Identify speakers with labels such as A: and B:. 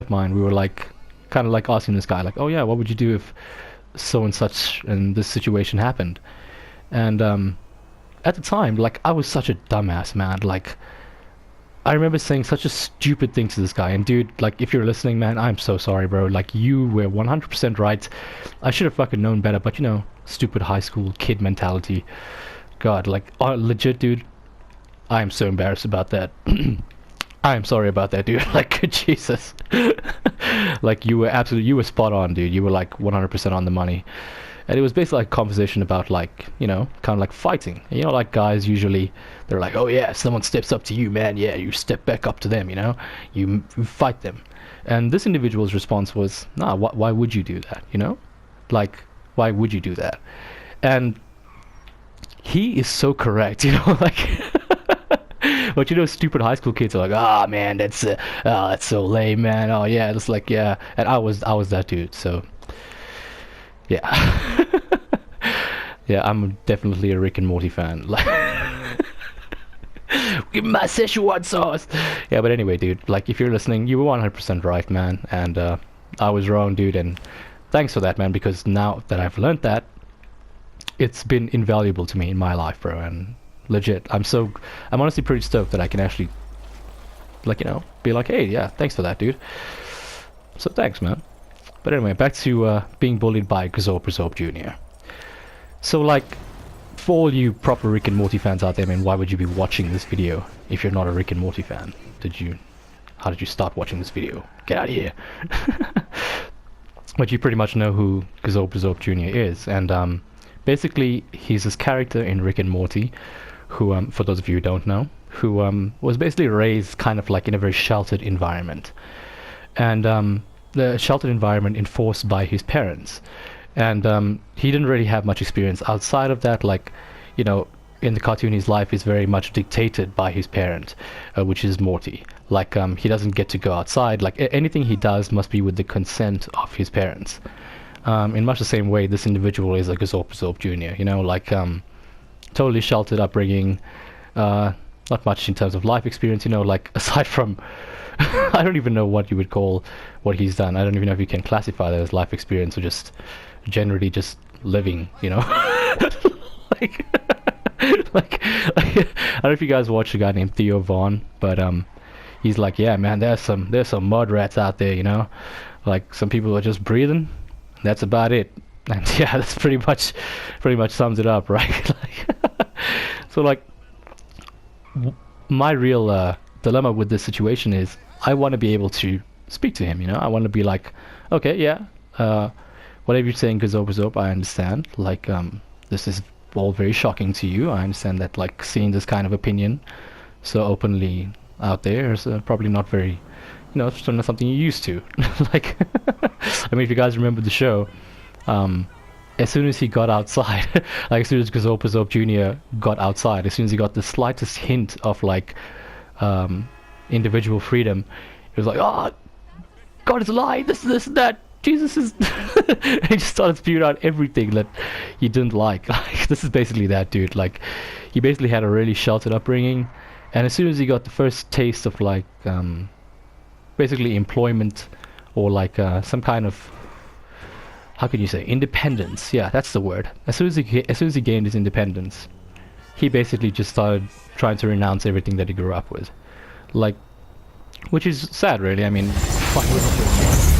A: of mine, we were like, kind of like asking this guy, like, oh yeah, what would you do if so and such and this situation happened? And at the time, like, I was such a dumbass, man. Like, I remember saying such a stupid thing to this guy. And dude, like, if you're listening, man, I'm so sorry, bro. Like, you were 100% right. I should have fucking known better, but you know, stupid high school kid mentality. God, like, legit, dude, I am so embarrassed about that. I am sorry about that, dude. Like, Jesus. Like, you were spot on, dude. You were like 100% on the money. And it was basically like a conversation about, like, you know, kind of like fighting. You know, like, guys usually, they're like, oh yeah, if someone steps up to you, man, yeah, you step back up to them, you know? You fight them. And this individual's response was, nah, why would you do that, you know? Like, why would you do that? And he is so correct, you know, like... But you know, stupid high school kids are like, ah, man, that's so lame, man. Oh yeah, it's like, yeah. And I was that dude, so yeah. Yeah, I'm definitely a Rick and Morty fan. Like, give me my Szechuan sauce. Yeah, but anyway, dude, like, if you're listening, you were 100% right, man, and I was wrong, dude, and thanks for that, man, because now that I've learned that, it's been invaluable to me in my life, bro, and legit, I'm honestly pretty stoked that I can actually, like, you know, be like, hey, yeah, thanks for that, dude. So thanks, man. But anyway, back to being bullied by Gazorpazorp Jr. So, like, for all you proper Rick and Morty fans out there, man, why would you be watching this video if you're not a Rick and Morty fan? How did you start watching this video? Get out of here. But you pretty much know who Gazorpazorp Jr. is, and basically, he's this character in Rick and Morty who, for those of you who don't know, who was basically raised kind of like in a very sheltered environment. And the sheltered environment enforced by his parents. And he didn't really have much experience outside of that. Like, you know, in the cartoon, his life is very much dictated by his parent, which is Morty. Like, he doesn't get to go outside. Like, anything he does must be with the consent of his parents. In much the same way, this individual is a Gazorpazorp Jr., you know, like, totally sheltered upbringing, not much in terms of life experience, you know, like, aside from, I don't even know what you would call what he's done. I don't even know if you can classify that as life experience or just generally just living, you know. like, I don't know if you guys watch a guy named Theo Vaughn, but he's like, yeah, man, there's some mud rats out there, you know, like, some people are just breathing. That's about it. And yeah, that's pretty much sums it up, right? Like, so, like, my real dilemma with this situation is I want to be able to speak to him, you know. I want to be like, okay, yeah, whatever you're saying, Gazorpazorp, I understand. Like, this is all very shocking to you. I understand that, like, seeing this kind of opinion so openly out there is probably not very, you know, it's not something you're used to. Like, I mean, if you guys remember the show, as soon as he got outside, like, as soon as Gazorpazorp Jr. got outside, as soon as he got the slightest hint of, like, individual freedom, he was like, oh, God is alive, this, that, Jesus is... He just started spewing out everything that he didn't like. Like, this is basically that dude. Like, he basically had a really sheltered upbringing, and as soon as he got the first taste of, like, basically employment, or like some kind of, how can you say, independence? Yeah, that's the word. As soon as he gained his independence, he basically just started trying to renounce everything that he grew up with, like, which is sad, really. I mean, fuck.